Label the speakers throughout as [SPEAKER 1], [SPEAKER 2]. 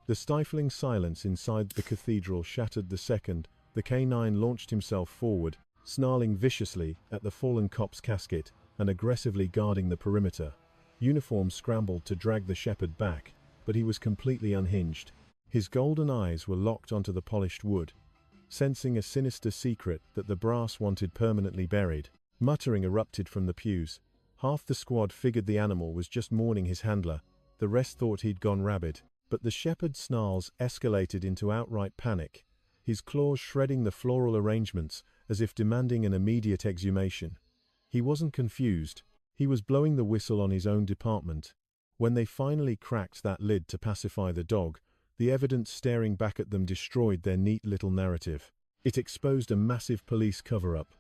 [SPEAKER 1] The stifling silence inside the cathedral shattered the second the canine launched himself forward, snarling viciously at the fallen cop's casket and aggressively guarding the perimeter. Uniform scrambled to drag the shepherd back, but he was completely unhinged. His golden eyes were locked onto the polished wood, sensing a sinister secret that the brass wanted permanently buried. Muttering erupted from the pews. Half the squad figured the animal was just mourning his handler, the rest thought he'd gone rabid. But the shepherd's snarls escalated into outright panic, his claws shredding the floral arrangements as if demanding an immediate exhumation. He wasn't confused, he was blowing the whistle on his own department. When they finally cracked that lid to pacify the dog, the evidence staring back at them destroyed their neat little narrative. It exposed a massive police cover-up.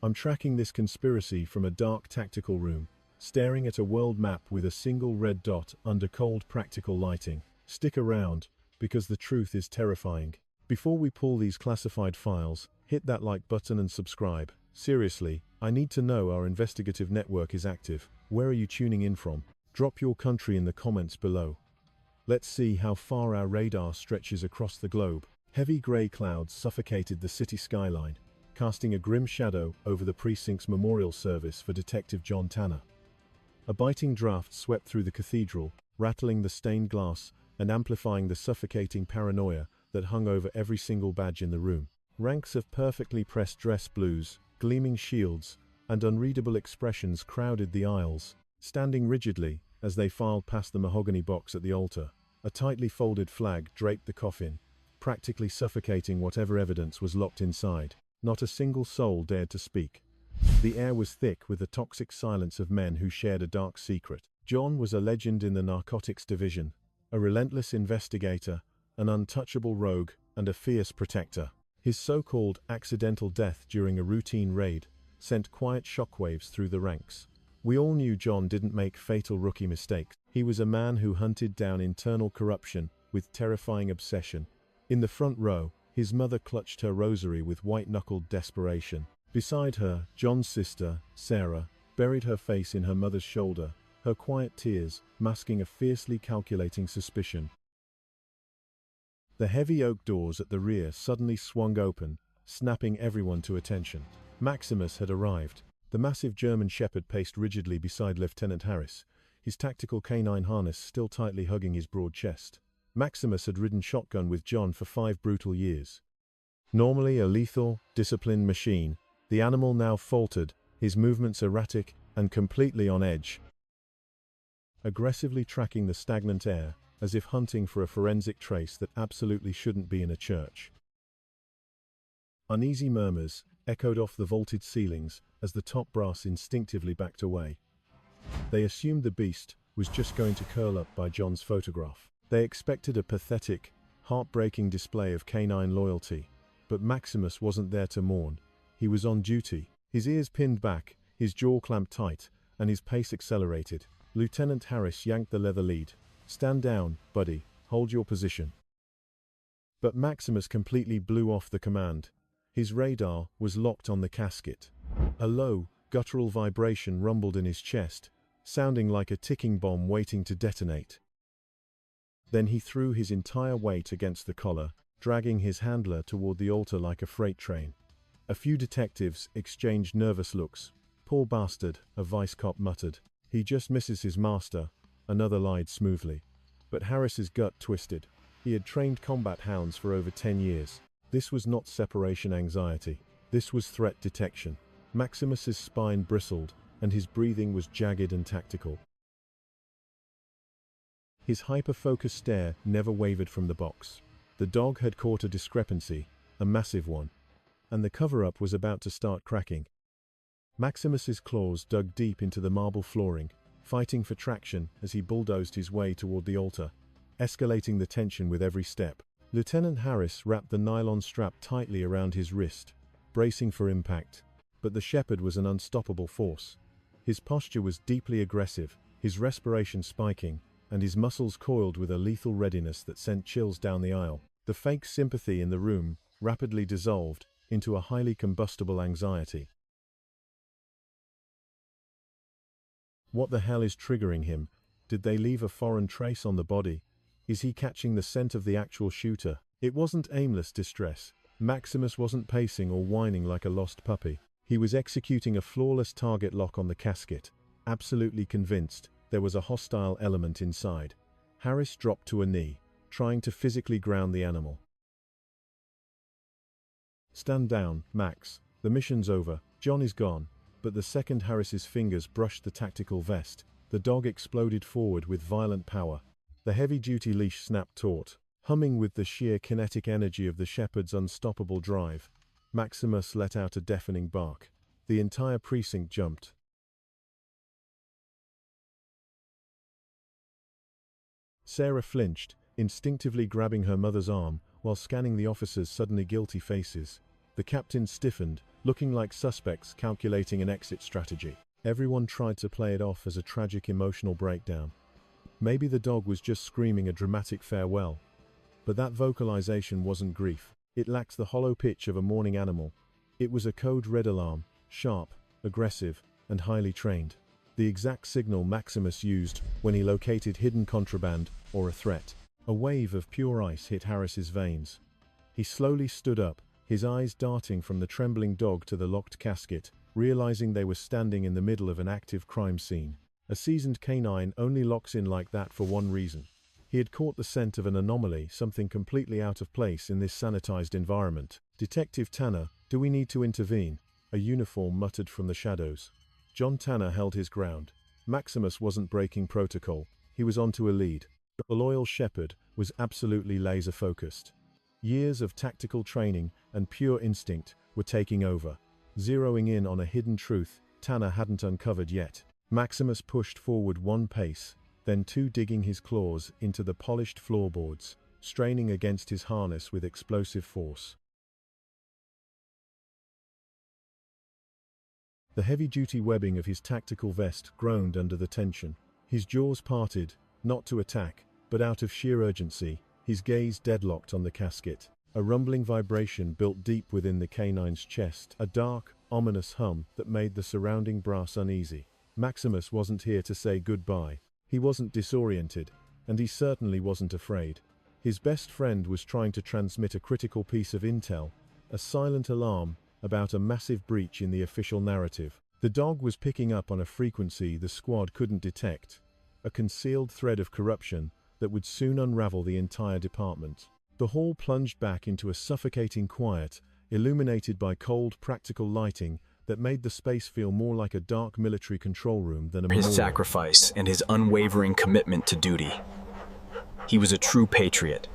[SPEAKER 1] I'm tracking this conspiracy from a dark tactical room, staring at a world map with a single red dot under cold practical lighting. Stick around, because the truth is terrifying. Before we pull these classified files, hit that like button and subscribe. Seriously, I need to know our investigative network is active. Where are you tuning in from? Drop your country in the comments below. Let's see how far our radar stretches across the globe. Heavy grey clouds suffocated the city skyline, casting a grim shadow over the precinct's memorial service for Detective John Tanner. A biting draft swept through the cathedral, rattling the stained glass and amplifying the suffocating paranoia that hung over every single badge in the room. Ranks of perfectly pressed dress blues, gleaming shields, and unreadable expressions crowded the aisles, standing rigidly as they filed past the mahogany box at the altar. A tightly folded flag draped the coffin, practically suffocating whatever evidence was locked inside. Not a single soul dared to speak. The air was thick with the toxic silence of men who shared a dark secret. John was a legend in the narcotics division, a relentless investigator, an untouchable rogue, and a fierce protector. His so-called accidental death during a routine raid sent quiet shockwaves through the ranks. We all knew John didn't make fatal rookie mistakes. He was a man who hunted down internal corruption with terrifying obsession. In the front row, his mother clutched her rosary with white-knuckled desperation. Beside her, John's sister, Sarah, buried her face in her mother's shoulder, her quiet tears masking a fiercely calculating suspicion. The heavy oak doors at the rear suddenly swung open, snapping everyone to attention. Maximus had arrived. The massive German shepherd paced rigidly beside Lieutenant Harris, his tactical canine harness still tightly hugging his broad chest. Maximus had ridden shotgun with John for 5 brutal years. Normally a lethal, disciplined machine, the animal now faltered, his movements erratic and completely on edge. Aggressively tracking the stagnant air, as if hunting for a forensic trace that absolutely shouldn't be in a church. Uneasy murmurs echoed off the vaulted ceilings as the top brass instinctively backed away. They assumed the beast was just going to curl up by John's photograph. They expected a pathetic, heartbreaking display of canine loyalty, but Maximus wasn't there to mourn. He was on duty, his ears pinned back, his jaw clamped tight, and his pace accelerated. Lieutenant Harris yanked the leather lead. "Stand down, buddy, hold your position." But Maximus completely blew off the command. His radar was locked on the casket. A low, guttural vibration rumbled in his chest, sounding like a ticking bomb waiting to detonate. Then he threw his entire weight against the collar, dragging his handler toward the altar like a freight train. A few detectives exchanged nervous looks. "Poor bastard," a vice cop muttered. "He just misses his master," another lied smoothly. But Harris's gut twisted. He had trained combat hounds for over 10 years. This was not separation anxiety. This was threat detection. Maximus's spine bristled, and his breathing was jagged and tactical. His hyper-focused stare never wavered from the box. The dog had caught a discrepancy, a massive one, and the cover-up was about to start cracking. Maximus's claws dug deep into the marble flooring, fighting for traction as he bulldozed his way toward the altar, escalating the tension with every step. Lieutenant Harris wrapped the nylon strap tightly around his wrist, bracing for impact, but the shepherd was an unstoppable force. His posture was deeply aggressive, his respiration spiking, and his muscles coiled with a lethal readiness that sent chills down the aisle. The fake sympathy in the room rapidly dissolved into a highly combustible anxiety. What the hell is triggering him? Did they leave a foreign trace on the body? Is he catching the scent of the actual shooter? It wasn't aimless distress. Maximus wasn't pacing or whining like a lost puppy. He was executing a flawless target lock on the casket, absolutely convinced there was a hostile element inside. Harris dropped to a knee, trying to physically ground the animal. "Stand down, Max. The mission's over. John is gone." But the second Harris's fingers brushed the tactical vest, the dog exploded forward with violent power. The heavy-duty leash snapped taut, humming with the sheer kinetic energy of the shepherd's unstoppable drive. Maximus let out a deafening bark. The entire precinct jumped. Sarah flinched, instinctively grabbing her mother's arm, while scanning the officers' suddenly guilty faces. The captain stiffened, looking like suspects calculating an exit strategy. Everyone tried to play it off as a tragic emotional breakdown. Maybe the dog was just screaming a dramatic farewell. But that vocalization wasn't grief. It lacked the hollow pitch of a mourning animal. It was a code red alarm, sharp, aggressive, and highly trained. The exact signal Maximus used when he located hidden contraband or a threat. A wave of pure ice hit Harris's veins. He slowly stood up, his eyes darting from the trembling dog to the locked casket, realizing they were standing in the middle of an active crime scene. A seasoned canine only locks in like that for one reason. He had caught the scent of an anomaly, something completely out of place in this sanitized environment. "Detective Tanner, do we need to intervene?" A uniform muttered from the shadows. John Tanner held his ground. Maximus wasn't breaking protocol, he was onto a lead. The loyal shepherd was absolutely laser-focused. Years of tactical training and pure instinct were taking over, zeroing in on a hidden truth Tanner hadn't uncovered yet. Maximus pushed forward one pace, then two, digging his claws into the polished floorboards, straining against his harness with explosive force. The heavy-duty webbing of his tactical vest groaned under the tension. His jaws parted, not to attack, but out of sheer urgency, his gaze deadlocked on the casket. A rumbling vibration built deep within the canine's chest, a dark, ominous hum that made the surrounding brass uneasy. Maximus wasn't here to say goodbye. He wasn't disoriented, and he certainly wasn't afraid. His best friend was trying to transmit a critical piece of intel, a silent alarm about a massive breach in the official narrative. The dog was picking up on a frequency the squad couldn't detect, a concealed thread of corruption that would soon unravel the entire department. The hall plunged back into a suffocating quiet, illuminated by cold, practical lighting that made the space feel more like a dark military control room than a memorial.
[SPEAKER 2] His sacrifice and his unwavering commitment to duty. He was a true patriot.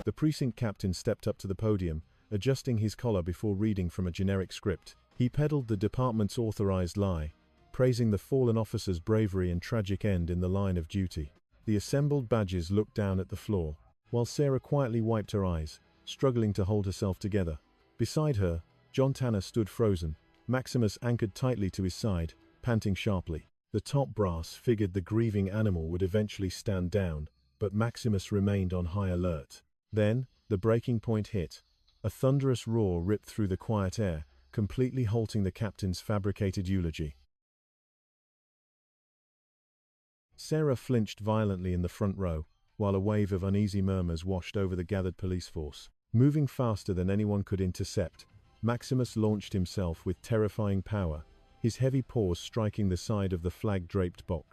[SPEAKER 1] The precinct captain stepped up to the podium, adjusting his collar before reading from a generic script. He peddled the department's authorized lie, praising the fallen officer's bravery and tragic end in the line of duty. The assembled badges looked down at the floor, while Sarah quietly wiped her eyes, struggling to hold herself together. Beside her, John Tanner stood frozen, Maximus anchored tightly to his side, panting sharply. The top brass figured the grieving animal would eventually stand down, but Maximus remained on high alert. Then, the breaking point hit. A thunderous roar ripped through the quiet air, completely halting the captain's fabricated eulogy. Sarah flinched violently in the front row, while a wave of uneasy murmurs washed over the gathered police force. Moving faster than anyone could intercept, Maximus launched himself with terrifying power, his heavy paws striking the side of the flag-draped box.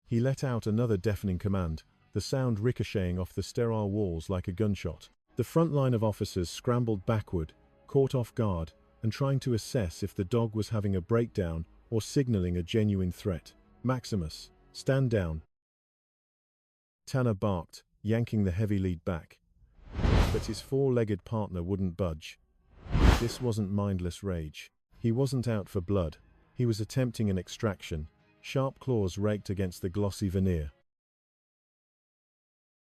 [SPEAKER 1] He let out another deafening command, the sound ricocheting off the sterile walls like a gunshot. The front line of officers scrambled backward, caught off guard, and trying to assess if the dog was having a breakdown or signaling a genuine threat. "Maximus, stand down." Tanner barked, yanking the heavy lead back. But his four-legged partner wouldn't budge. This wasn't mindless rage. He wasn't out for blood. He was attempting an extraction. Sharp claws raked against the glossy veneer.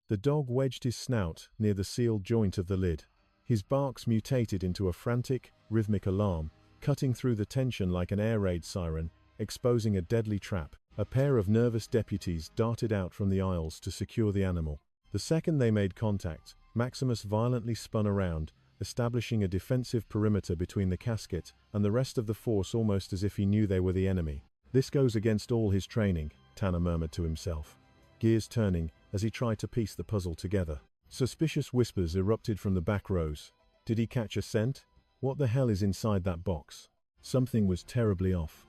[SPEAKER 1] The dog wedged his snout near the sealed joint of the lid. His barks mutated into a frantic, rhythmic alarm, cutting through the tension like an air raid siren, exposing a deadly trap. A pair of nervous deputies darted out from the aisles to secure the animal. The second they made contact, Maximus violently spun around, establishing a defensive perimeter between the casket and the rest of the force, almost as if he knew they were the enemy. "This goes against all his training," Tanner murmured to himself, gears turning as he tried to piece the puzzle together. Suspicious whispers erupted from the back rows. Did he catch a scent? What the hell is inside that box? Something was terribly off.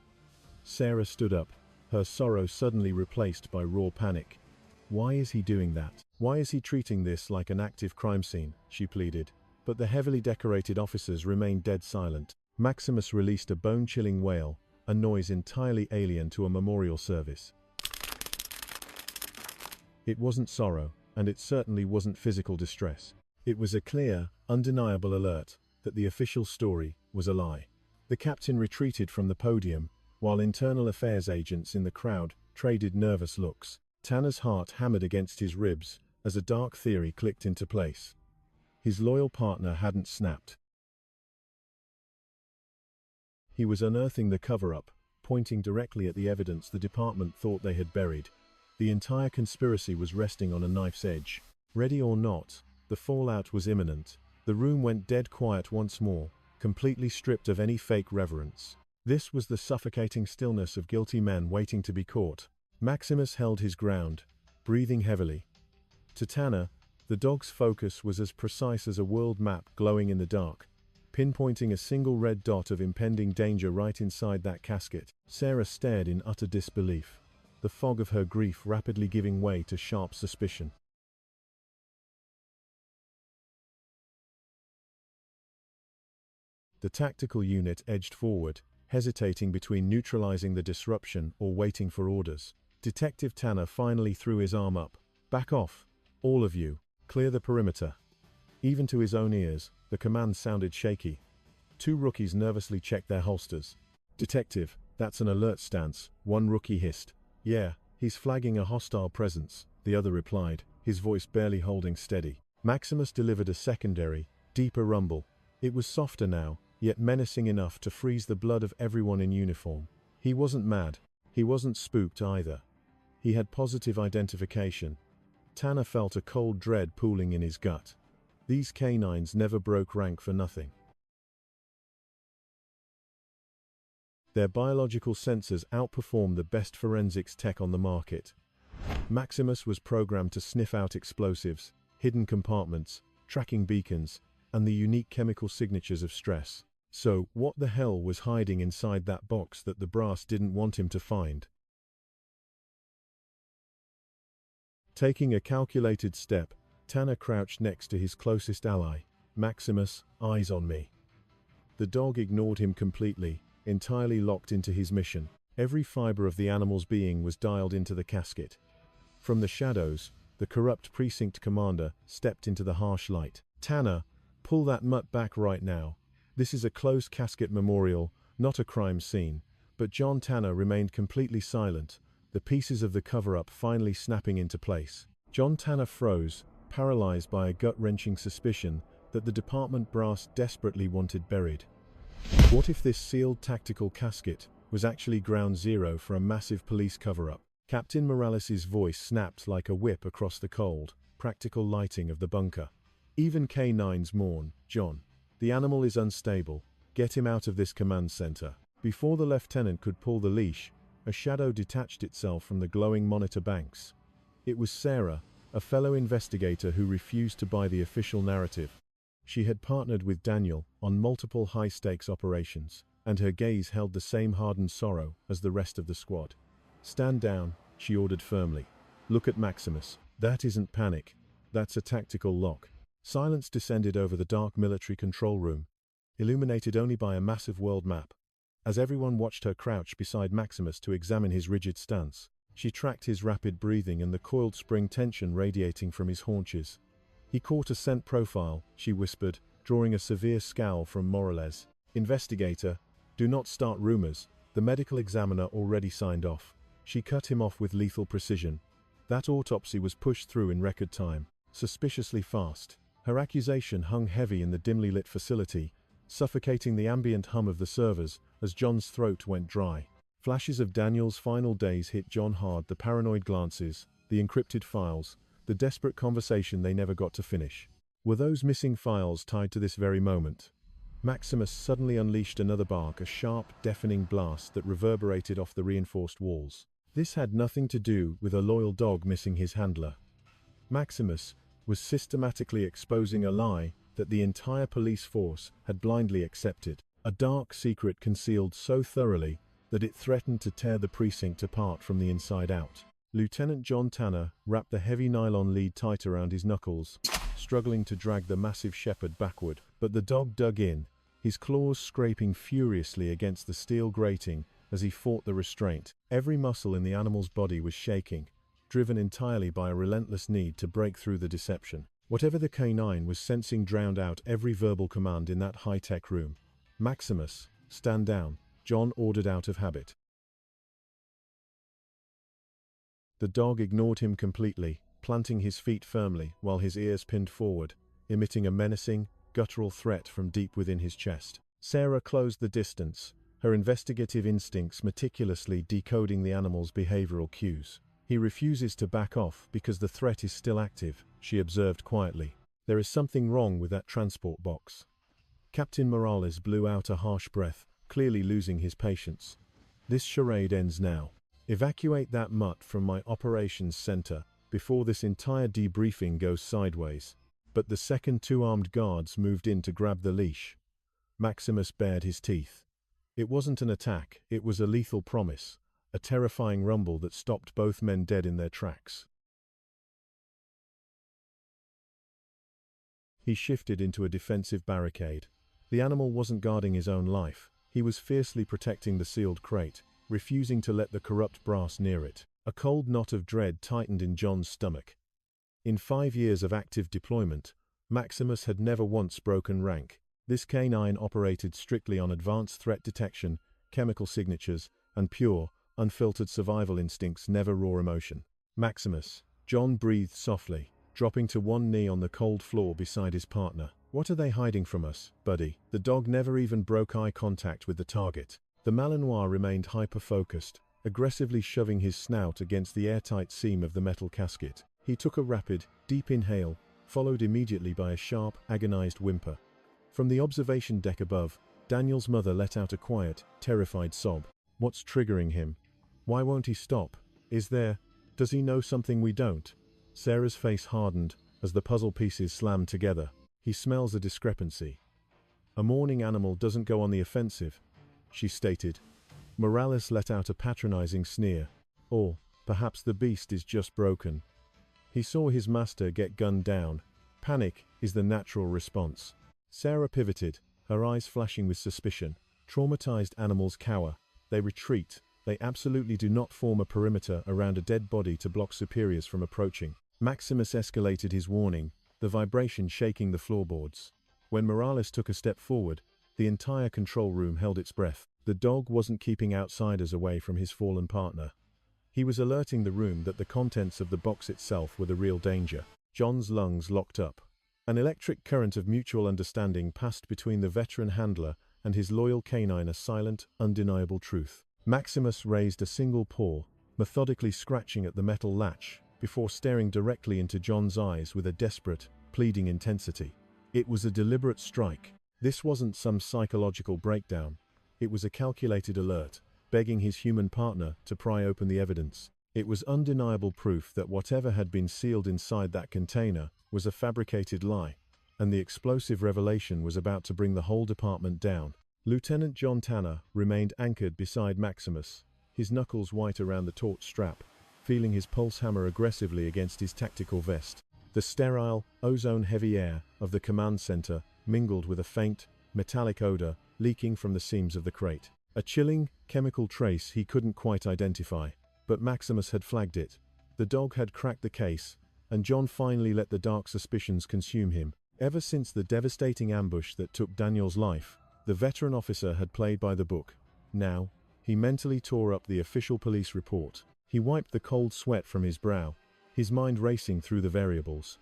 [SPEAKER 1] Sarah stood up, her sorrow suddenly replaced by raw panic. "Why is he doing that? Why is he treating this like an active crime scene?" she pleaded. But the heavily decorated officers remained dead silent. Maximus released a bone-chilling wail, a noise entirely alien to a memorial service. It wasn't sorrow, and it certainly wasn't physical distress. It was a clear, undeniable alert that the official story was a lie. The captain retreated from the podium, while internal affairs agents in the crowd traded nervous looks. Tanner's heart hammered against his ribs as a dark theory clicked into place. His loyal partner hadn't snapped. He was unearthing the cover-up, pointing directly at the evidence the department thought they had buried. The entire conspiracy was resting on a knife's edge. Ready or not, the fallout was imminent. The room went dead quiet once more, completely stripped of any fake reverence. This was the suffocating stillness of guilty men waiting to be caught. Maximus held his ground, breathing heavily. To Tanner, the dog's focus was as precise as a world map glowing in the dark, pinpointing a single red dot of impending danger right inside that casket. Sarah stared in utter disbelief, the fog of her grief rapidly giving way to sharp suspicion. The tactical unit edged forward, hesitating between neutralizing the disruption or waiting for orders. Detective Tanner finally threw his arm up. "Back off, all of you. Clear the perimeter." Even to his own ears, the command sounded shaky. Two rookies nervously checked their holsters. "Detective, that's an alert stance," one rookie hissed. "Yeah, he's flagging a hostile presence," the other replied, his voice barely holding steady. Maximus delivered a secondary, deeper rumble. It was softer now, yet menacing enough to freeze the blood of everyone in uniform. He wasn't mad. He wasn't spooked either. He had positive identification. Tanner felt a cold dread pooling in his gut. These canines never broke rank for nothing. Their biological sensors outperformed the best forensics tech on the market. Maximus was programmed to sniff out explosives, hidden compartments, tracking beacons, and the unique chemical signatures of stress. So, what the hell was hiding inside that box that the brass didn't want him to find? Taking a calculated step, Tanner crouched next to his closest ally. "Maximus, eyes on me." The dog ignored him completely, entirely locked into his mission. Every fiber of the animal's being was dialed into the casket. From the shadows, the corrupt precinct commander stepped into the harsh light. "Tanner, pull that mutt back right now. This is a closed casket memorial, not a crime scene." But John Tanner remained completely silent, the pieces of the cover-up finally snapping into place. John Tanner froze, paralyzed by a gut-wrenching suspicion that the department brass desperately wanted buried. What if this sealed tactical casket was actually ground zero for a massive police cover-up? Captain Morales' voice snapped like a whip across the cold, practical lighting of the bunker. "Even K9s mourn, John. The animal is unstable. Get him out of this command center." Before the lieutenant could pull the leash, a shadow detached itself from the glowing monitor banks. It was Sarah, a fellow investigator who refused to buy the official narrative. She had partnered with Daniel on multiple high-stakes operations, and her gaze held the same hardened sorrow as the rest of the squad. "Stand down," she ordered firmly. "Look at Maximus. That isn't panic. That's a tactical lock." Silence descended over the dark military control room, illuminated only by a massive world map. As everyone watched her crouch beside Maximus to examine his rigid stance, she tracked his rapid breathing and the coiled spring tension radiating from his haunches. "He caught a scent profile," she whispered, drawing a severe scowl from Morales. "Investigator, do not start rumors. The medical examiner already signed off." She cut him off with lethal precision. That autopsy was pushed through in record time, suspiciously fast. Her accusation hung heavy in the dimly lit facility, suffocating the ambient hum of the servers as John's throat went dry. Flashes of Daniel's final days hit John hard, the paranoid glances, the encrypted files, the desperate conversation they never got to finish. Were those missing files tied to this very moment? Maximus suddenly unleashed another bark, a sharp, deafening blast that reverberated off the reinforced walls. This had nothing to do with a loyal dog missing his handler. Maximus was systematically exposing a lie that the entire police force had blindly accepted, a dark secret concealed so thoroughly that it threatened to tear the precinct apart from the inside out. Lieutenant John Tanner wrapped the heavy nylon lead tight around his knuckles, struggling to drag the massive shepherd backward, but the dog dug in, his claws scraping furiously against the steel grating as he fought the restraint. Every muscle in the animal's body was shaking, driven entirely by a relentless need to break through the deception. Whatever the canine was sensing drowned out every verbal command in that high-tech room. "Maximus, stand down," John ordered out of habit. The dog ignored him completely, planting his feet firmly while his ears pinned forward, emitting a menacing, guttural threat from deep within his chest. Sarah closed the distance, her investigative instincts meticulously decoding the animal's behavioral cues. "He refuses to back off because the threat is still active," she observed quietly. "There is something wrong with that transport box." Captain Morales blew out a harsh breath, clearly losing his patience. "This charade ends now. Evacuate that mutt from my operations center before this entire debriefing goes sideways." But the second two armed guards moved in to grab the leash. Maximus bared his teeth. It wasn't an attack, it was a lethal promise, a terrifying rumble that stopped both men dead in their tracks. He shifted into a defensive barricade. The animal wasn't guarding his own life, he was fiercely protecting the sealed crate, refusing to let the corrupt brass near it. A cold knot of dread tightened in John's stomach. In 5 years of active deployment, Maximus had never once broken rank. This canine operated strictly on advanced threat detection, chemical signatures, and pure, unfiltered survival instincts, never raw emotion. "Maximus," John breathed softly, dropping to one knee on the cold floor beside his partner. "What are they hiding from us, buddy?" The dog never even broke eye contact with the target. The Malinois remained hyper-focused, aggressively shoving his snout against the airtight seam of the metal casket. He took a rapid, deep inhale, followed immediately by a sharp, agonized whimper. From the observation deck above, Daniel's mother let out a quiet, terrified sob. "What's triggering him? Why won't he stop? Does he know something we don't?" Sarah's face hardened as the puzzle pieces slammed together. "He smells a discrepancy. A mourning animal doesn't go on the offensive," she stated. Morales let out a patronizing sneer. "Or, perhaps the beast is just broken. He saw his master get gunned down. Panic is the natural response." Sarah pivoted, her eyes flashing with suspicion. Traumatized animals cower. They retreat. They absolutely do not form a perimeter around a dead body to block superiors from approaching. Maximus escalated his warning, the vibration shaking the floorboards. When Morales took a step forward, the entire control room held its breath. The dog wasn't keeping outsiders away from his fallen partner. He was alerting the room that the contents of the box itself were the real danger. John's lungs locked up. An electric current of mutual understanding passed between the veteran handler and his loyal canine, a silent, undeniable truth. Maximus raised a single paw, methodically scratching at the metal latch, before staring directly into John's eyes with a desperate, pleading intensity. It was a deliberate strike. This wasn't some psychological breakdown. It was a calculated alert, begging his human partner to pry open the evidence. It was undeniable proof that whatever had been sealed inside that container was a fabricated lie, and the explosive revelation was about to bring the whole department down. Lieutenant John Tanner remained anchored beside Maximus, his knuckles white around the taut strap, feeling his pulse hammer aggressively against his tactical vest. The sterile, ozone-heavy air of the command center mingled with a faint, metallic odor leaking from the seams of the crate. A chilling, chemical trace he couldn't quite identify, but Maximus had flagged it. The dog had cracked the case, and John finally let the dark suspicions consume him. Ever since the devastating ambush that took Daniel's life, the veteran officer had played by the book. Now, he mentally tore up the official police report. He wiped the cold sweat from his brow, his mind racing through the variables.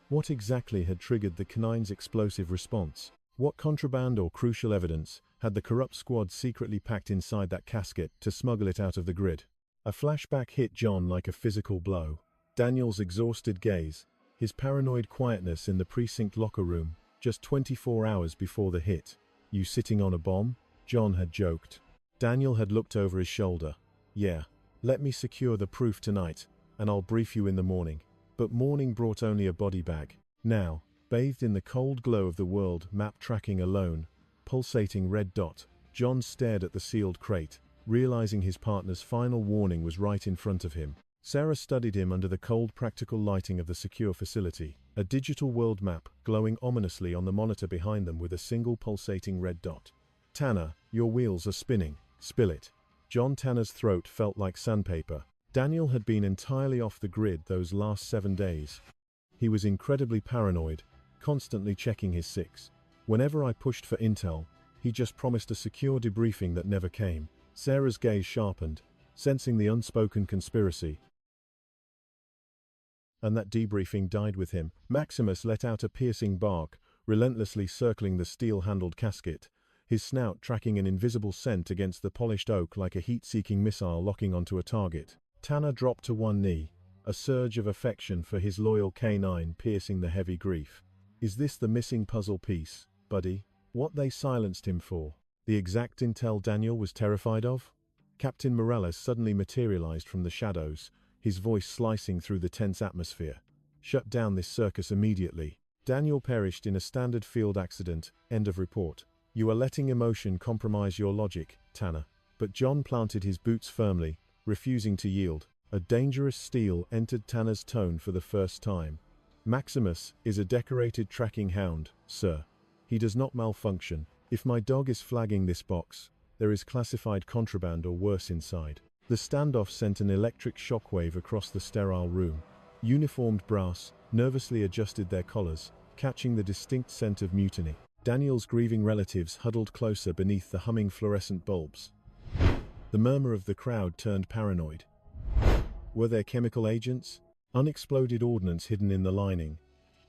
[SPEAKER 1] What exactly had triggered the canine's explosive response? What contraband or crucial evidence had the corrupt squad secretly packed inside that casket to smuggle it out of the grid? A flashback hit John like a physical blow. Daniel's exhausted gaze, his paranoid quietness in the precinct locker room, just 24 hours before the hit. "You sitting on a bomb?" John had joked. Daniel had looked over his shoulder. "Yeah. Let me secure the proof tonight, and I'll brief you in the morning." But morning brought only a body bag. Now, bathed in the cold glow of the world map tracking alone, pulsating red dot, John stared at the sealed crate, realizing his partner's final warning was right in front of him. Sarah studied him under the cold practical lighting of the secure facility, a digital world map glowing ominously on the monitor behind them with a single pulsating red dot. "Tanner, your wheels are spinning. Spill it." John Tanner's throat felt like sandpaper. Daniel had been entirely off the grid those last 7 days. He was incredibly paranoid, constantly checking his six. Whenever I pushed for intel, he just promised a secure debriefing that never came. Sarah's gaze sharpened, sensing the unspoken conspiracy. And that debriefing died with him. Maximus let out a piercing bark, relentlessly circling the steel-handled casket, his snout tracking an invisible scent against the polished oak like a heat-seeking missile locking onto a target. Tanner dropped to one knee, a surge of affection for his loyal canine piercing the heavy grief. "Is this the missing puzzle piece, buddy? What they silenced him for? The exact intel Daniel was terrified of?" Captain Morales suddenly materialized from the shadows, his voice slicing through the tense atmosphere. "Shut down this circus immediately. Daniel perished in a standard field accident, end of report. You are letting emotion compromise your logic, Tanner." But John planted his boots firmly, refusing to yield. A dangerous steel entered Tanner's tone for the first time. "Maximus is a decorated tracking hound, sir. He does not malfunction. If my dog is flagging this box, there is classified contraband or worse inside." The standoff sent an electric shockwave across the sterile room. Uniformed brass nervously adjusted their collars, catching the distinct scent of mutiny. Daniel's grieving relatives huddled closer beneath the humming fluorescent bulbs. The murmur of the crowd turned paranoid. Were there chemical agents? Unexploded ordnance hidden in the lining?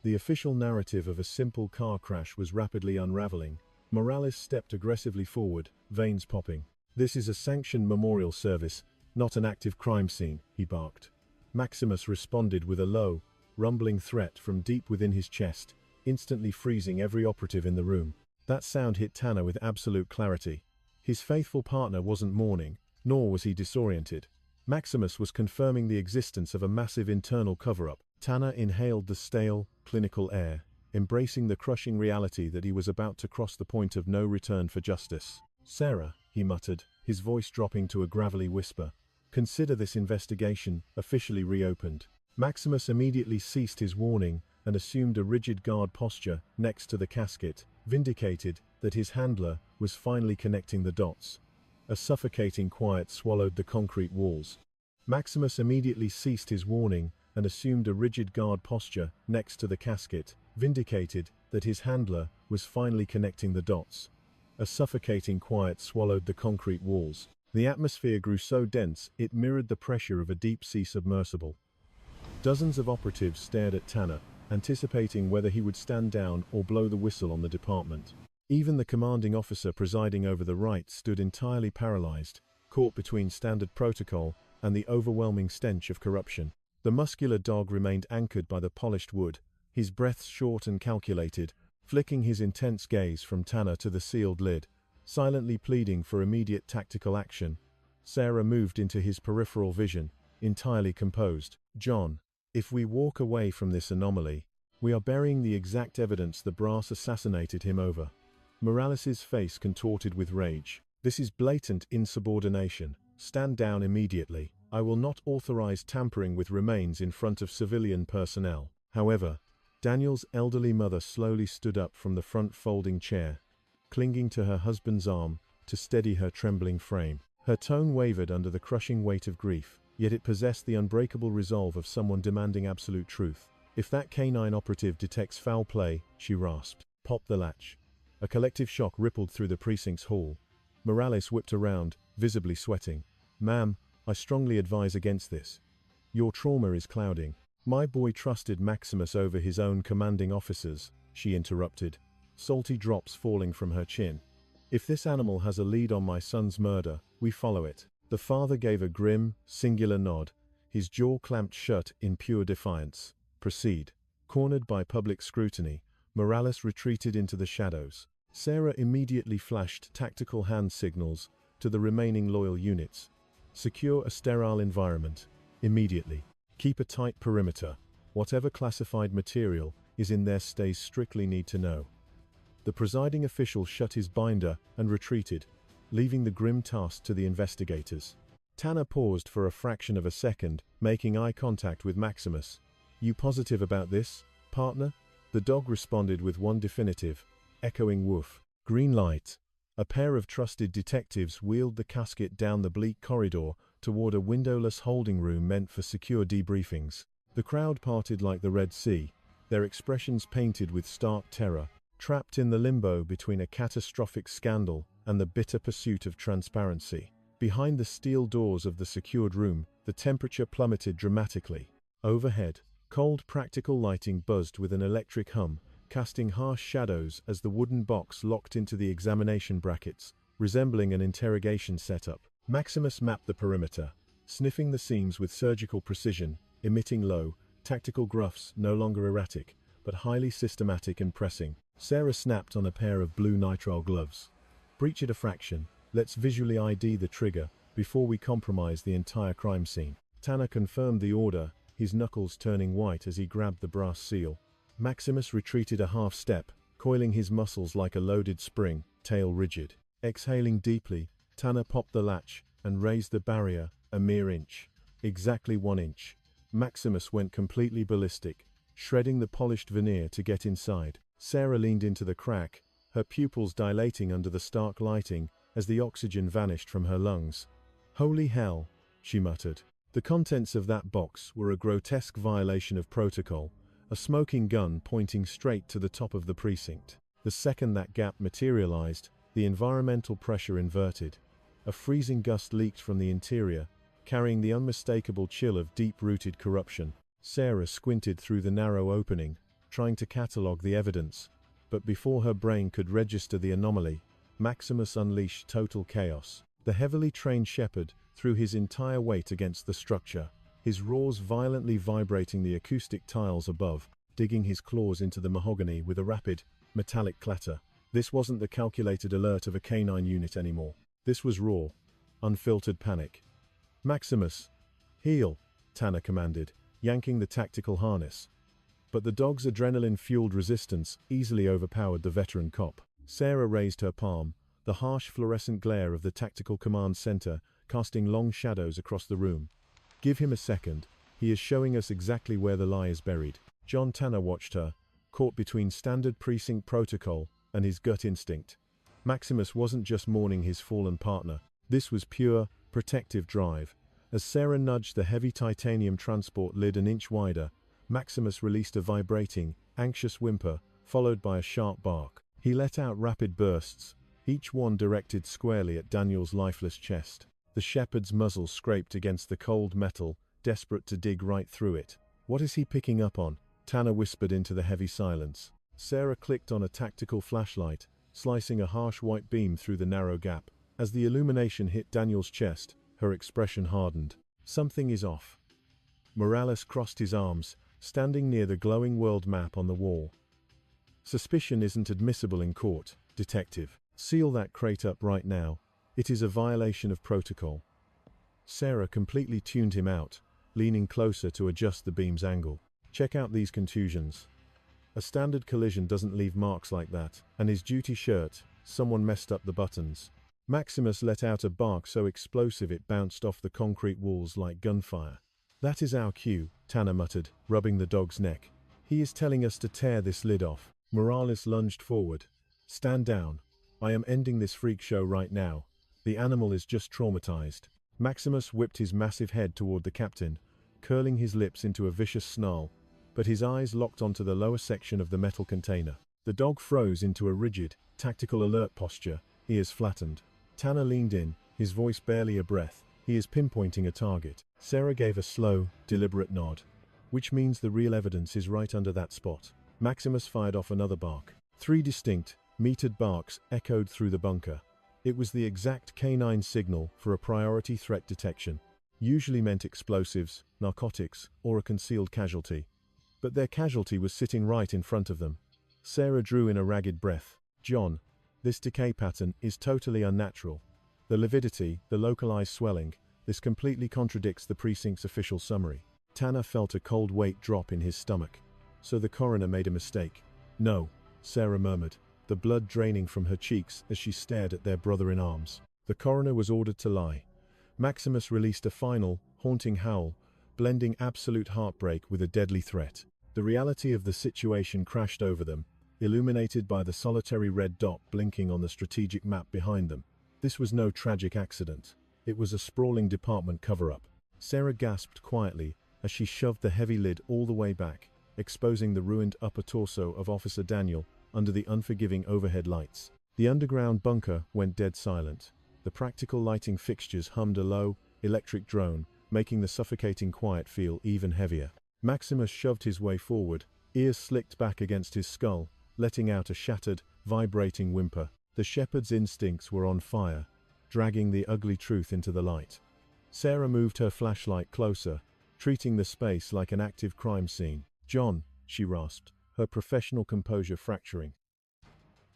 [SPEAKER 1] The official narrative of a simple car crash was rapidly unraveling. Morales stepped aggressively forward, veins popping. "This is a sanctioned memorial service, not an active crime scene," he barked. Maximus responded with a low, rumbling threat from deep within his chest, instantly freezing every operative in the room. That sound hit Tanner with absolute clarity. His faithful partner wasn't mourning, nor was he disoriented. Maximus was confirming the existence of a massive internal cover-up. Tanner inhaled the stale, clinical air, embracing the crushing reality that he was about to cross the point of no return for justice. "Sarah," he muttered, his voice dropping to a gravelly whisper, "consider this investigation officially reopened." Maximus immediately ceased his warning and assumed a rigid guard posture next to the casket, vindicated that his handler was finally connecting the dots. A suffocating quiet swallowed the concrete walls. Maximus immediately ceased his warning and assumed a rigid guard posture next to the casket, vindicated that his handler was finally connecting the dots. A suffocating quiet swallowed the concrete walls. The atmosphere grew so dense it mirrored the pressure of a deep-sea submersible. Dozens of operatives stared at Tanner, anticipating whether he would stand down or blow the whistle on the department. Even the commanding officer presiding over the right stood entirely paralyzed, caught between standard protocol and the overwhelming stench of corruption. The muscular dog remained anchored by the polished wood, his breaths short and calculated, flicking his intense gaze from Tanner to the sealed lid, silently pleading for immediate tactical action. Sarah moved into his peripheral vision, entirely composed. "John, if we walk away from this anomaly, we are burying the exact evidence the brass assassinated him over." Morales's face contorted with rage. "This is blatant insubordination. Stand down immediately. I will not authorize tampering with remains in front of civilian personnel." However, Daniel's elderly mother slowly stood up from the front folding chair, clinging to her husband's arm to steady her trembling frame. Her tone wavered under the crushing weight of grief, yet it possessed the unbreakable resolve of someone demanding absolute truth. "If that canine operative detects foul play," she rasped, "pop the latch." A collective shock rippled through the precinct's hall. Morales whipped around, visibly sweating. "Ma'am, I strongly advise against this. Your trauma is clouding." "My boy trusted Maximus over his own commanding officers," she interrupted, salty drops falling from her chin. "If this animal has a lead on my son's murder, we follow it." The father gave a grim, singular nod, his jaw clamped shut in pure defiance. "Proceed." Cornered by public scrutiny, Morales retreated into the shadows. Sarah immediately flashed tactical hand signals to the remaining loyal units. Secure a sterile environment. Immediately. Keep a tight perimeter. Whatever classified material is in there stays strictly need to know. The presiding official shut his binder and retreated, leaving the grim task to the investigators. Tanner paused for a fraction of a second, making eye contact with Maximus. "You positive about this, partner?" The dog responded with one definitive, echoing woof. Green light. A pair of trusted detectives wheeled the casket down the bleak corridor toward a windowless holding room meant for secure debriefings. The crowd parted like the Red Sea, their expressions painted with stark terror, trapped in the limbo between a catastrophic scandal and the bitter pursuit of transparency. Behind the steel doors of the secured room, the temperature plummeted dramatically. Overhead, cold practical lighting buzzed with an electric hum, casting harsh shadows as the wooden box locked into the examination brackets, resembling an interrogation setup. Maximus mapped the perimeter, sniffing the seams with surgical precision, emitting low, tactical gruffs no longer erratic, but highly systematic and pressing. Sarah snapped on a pair of blue nitrile gloves. "Breach it a fraction. Let's visually ID the trigger before we compromise the entire crime scene." Tanner confirmed the order, his knuckles turning white as he grabbed the brass seal. Maximus retreated a half step, coiling his muscles like a loaded spring, tail rigid. Exhaling deeply, Tanner popped the latch and raised the barrier a mere inch. Exactly 1 inch. Maximus went completely ballistic, shredding the polished veneer to get inside. Sarah leaned into the crack, her pupils dilating under the stark lighting as the oxygen vanished from her lungs. "Holy hell," she muttered. The contents of that box were a grotesque violation of protocol, a smoking gun pointing straight to the top of the precinct. The second that gap materialized, the environmental pressure inverted. A freezing gust leaked from the interior, carrying the unmistakable chill of deep-rooted corruption. Sarah squinted through the narrow opening, trying to catalog the evidence, but before her brain could register the anomaly, Maximus unleashed total chaos. The heavily trained shepherd threw his entire weight against the structure, his roars violently vibrating the acoustic tiles above, digging his claws into the mahogany with a rapid, metallic clatter. This wasn't the calculated alert of a canine unit anymore. This was raw, unfiltered panic. "Maximus, heel," Tanner commanded, yanking the tactical harness. But the dog's adrenaline-fueled resistance easily overpowered the veteran cop. Sarah raised her palm, the harsh fluorescent glare of the tactical command center casting long shadows across the room. "Give him a second. He is showing us exactly where the lie is buried." John Tanner watched her, caught between standard precinct protocol and his gut instinct. Maximus wasn't just mourning his fallen partner. This was pure, protective drive. As Sarah nudged the heavy titanium transport lid an inch wider, Maximus released a vibrating, anxious whimper, followed by a sharp bark. He let out rapid bursts, each one directed squarely at Daniel's lifeless chest. The shepherd's muzzle scraped against the cold metal, desperate to dig right through it. "What is he picking up on?" Tanner whispered into the heavy silence. Sarah clicked on a tactical flashlight, slicing a harsh white beam through the narrow gap. As the illumination hit Daniel's chest, her expression hardened. "Something is off." Morales crossed his arms, standing near the glowing world map on the wall. "Suspicion isn't admissible in court, detective. Seal that crate up right now. It is a violation of protocol." Sarah completely tuned him out, leaning closer to adjust the beam's angle. "Check out these contusions. A standard collision doesn't leave marks like that. And his duty shirt, someone messed up the buttons." Maximus let out a bark so explosive it bounced off the concrete walls like gunfire. "That is our cue," Tanner muttered, rubbing the dog's neck. "He is telling us to tear this lid off." Morales lunged forward. "Stand down. I am ending this freak show right now. The animal is just traumatized." Maximus whipped his massive head toward the captain, curling his lips into a vicious snarl, but his eyes locked onto the lower section of the metal container. The dog froze into a rigid, tactical alert posture, ears flattened. Tanner leaned in, his voice barely a breath. "He is pinpointing a target." Sarah gave a slow, deliberate nod. "Which means the real evidence is right under that spot." Maximus fired off another bark. 3 distinct, metered barks echoed through the bunker. It was the exact canine signal for a priority threat detection. Usually meant explosives, narcotics, or a concealed casualty. but their casualty was sitting right in front of them. Sarah drew in a ragged breath. John, this decay pattern is totally unnatural. The lividity, the localized swelling, this completely contradicts the precinct's official summary. Tanner felt a cold weight drop in his stomach. So the coroner made a mistake. No, Sarah murmured, the blood draining from her cheeks as she stared at their brother-in-arms. The coroner was ordered to lie. Maximus released a final, haunting howl, blending absolute heartbreak with a deadly threat. The reality of the situation crashed over them, illuminated by the solitary red dot blinking on the strategic map behind them. This was no tragic accident. It was a sprawling department cover-up. Sarah gasped quietly as she shoved the heavy lid all the way back, exposing the ruined upper torso of Officer Daniel under the unforgiving overhead lights. The underground bunker went dead silent. The practical lighting fixtures hummed a low, electric drone, making the suffocating quiet feel even heavier. Maximus shoved his way forward, ears slicked back against his skull, letting out a shattered, vibrating whimper. The shepherd's instincts were on fire, dragging the ugly truth into the light. Sarah moved her flashlight closer, treating the space like an active crime scene. John, she rasped, her professional composure fracturing.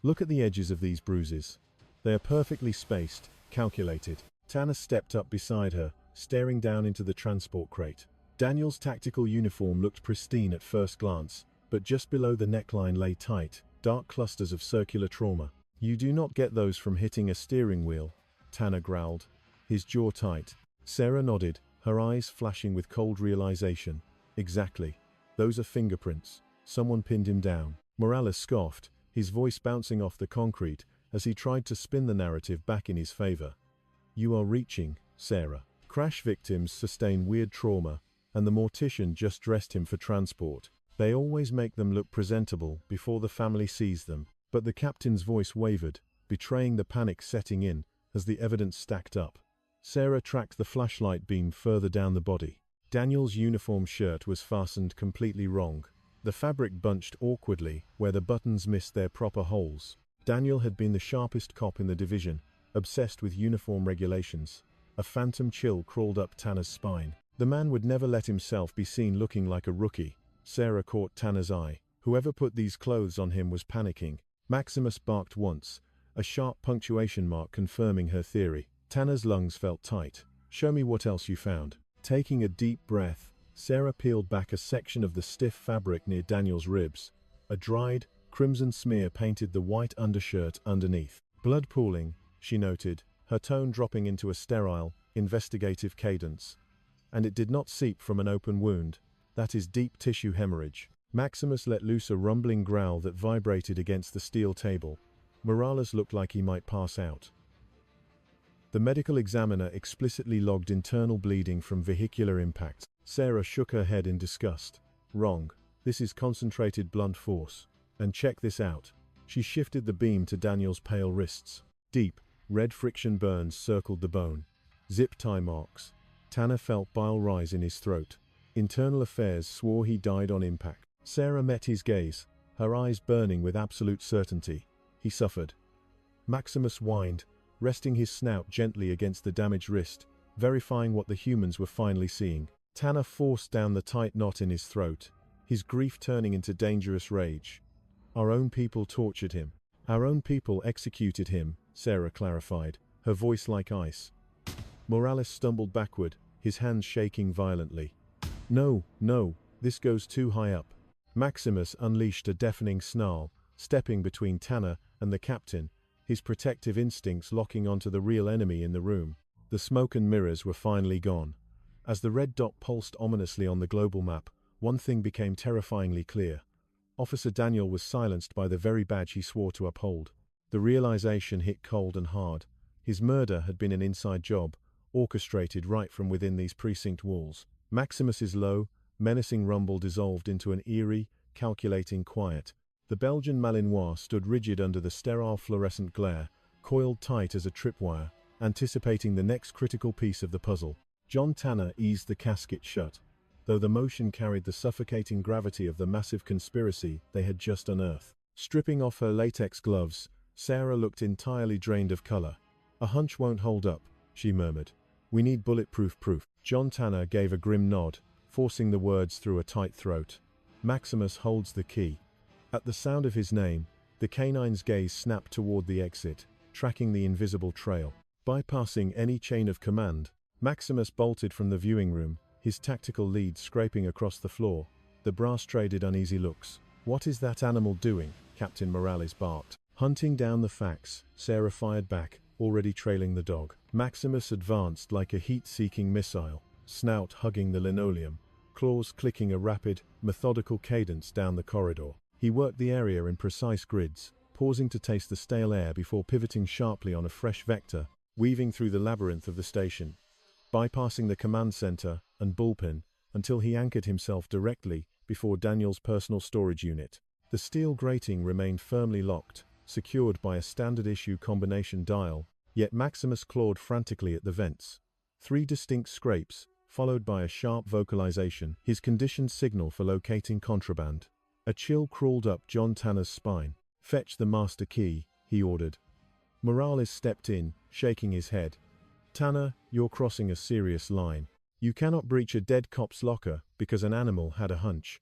[SPEAKER 1] Look at the edges of these bruises. They are perfectly spaced, calculated. Tanner stepped up beside her, staring down into the transport crate. Daniel's tactical uniform looked pristine at first glance, but just below the neckline lay tight, dark clusters of circular trauma. You do not get those from hitting a steering wheel, Tanner growled, his jaw tight. Sarah nodded, her eyes flashing with cold realization. Exactly. Those are fingerprints. Someone pinned him down. Morales scoffed, his voice bouncing off the concrete as he tried to spin the narrative back in his favor. You are reaching, Sarah. Crash victims sustain weird trauma, and the mortician just dressed him for transport. They always make them look presentable before the family sees them. But the captain's voice wavered, betraying the panic setting in as the evidence stacked up. Sarah tracked the flashlight beam further down the body. Daniel's uniform shirt was fastened completely wrong. The fabric bunched awkwardly where the buttons missed their proper holes. Daniel had been the sharpest cop in the division, obsessed with uniform regulations. A phantom chill crawled up Tanner's spine. The man would never let himself be seen looking like a rookie. Sarah caught Tanner's eye. Whoever put these clothes on him was panicking. Maximus barked once, a sharp punctuation mark confirming her theory. Tanner's lungs felt tight. Show me what else you found. Taking a deep breath, Sarah peeled back a section of the stiff fabric near Daniel's ribs. A dried, crimson smear painted the white undershirt underneath. Blood pooling, she noted, her tone dropping into a sterile, investigative cadence. And it did not seep from an open wound. That is deep tissue hemorrhage. Maximus let loose a rumbling growl that vibrated against the steel table. Morales looked like he might pass out. The medical examiner explicitly logged internal bleeding from vehicular impact. Sarah shook her head in disgust. Wrong. This is concentrated blunt force. And check this out. She shifted the beam to Daniel's pale wrists. Deep, red friction burns circled the bone. Zip tie marks. Tanner felt bile rise in his throat. Internal Affairs swore he died on impact. Sarah met his gaze, her eyes burning with absolute certainty. He suffered. Maximus whined, resting his snout gently against the damaged wrist, verifying what the humans were finally seeing. Tanner forced down the tight knot in his throat, his grief turning into dangerous rage. Our own people tortured him. Our own people executed him, Sarah clarified, her voice like ice. Morales stumbled backward, his hands shaking violently. No, no, this goes too high up. Maximus unleashed a deafening snarl, stepping between Tanner and the captain, his protective instincts locking onto the real enemy in the room. The smoke and mirrors were finally gone. As the red dot pulsed ominously on the global map, one thing became terrifyingly clear. Officer Daniel was silenced by the very badge he swore to uphold. The realization hit cold and hard. His murder had been an inside job, orchestrated right from within these precinct walls. Maximus's low, menacing rumble dissolved into an eerie, calculating quiet. The Belgian Malinois stood rigid under the sterile fluorescent glare, coiled tight as a tripwire, anticipating the next critical piece of the puzzle. John Tanner eased the casket shut, though the motion carried the suffocating gravity of the massive conspiracy they had just unearthed. Stripping off her latex gloves, Sarah looked entirely drained of color. A hunch won't hold up, she murmured. We need bulletproof proof. John Tanner gave a grim nod, forcing the words through a tight throat. Maximus holds the key. At the sound of his name, the canine's gaze snapped toward the exit, tracking the invisible trail. Bypassing any chain of command, Maximus bolted from the viewing room, his tactical lead scraping across the floor. The brass traded uneasy looks. "What is that animal doing?" Captain Morales barked. "Hunting down the facts," Sarah fired back, already trailing the dog. Maximus advanced like a heat-seeking missile, snout hugging the linoleum, claws clicking a rapid, methodical cadence down the corridor. He worked the area in precise grids, pausing to taste the stale air before pivoting sharply on a fresh vector, weaving through the labyrinth of the station, bypassing the command center and bullpen until he anchored himself directly before Daniel's personal storage unit. The steel grating remained firmly locked, secured by a standard-issue combination dial, yet Maximus clawed frantically at the vents. 3 distinct scrapes, followed by a sharp vocalization, his conditioned signal for locating contraband. A chill crawled up John Tanner's spine. "Fetch the master key," he ordered. Morales stepped in, shaking his head. "Tanner, you're crossing a serious line. You cannot breach a dead cop's locker because an animal had a hunch."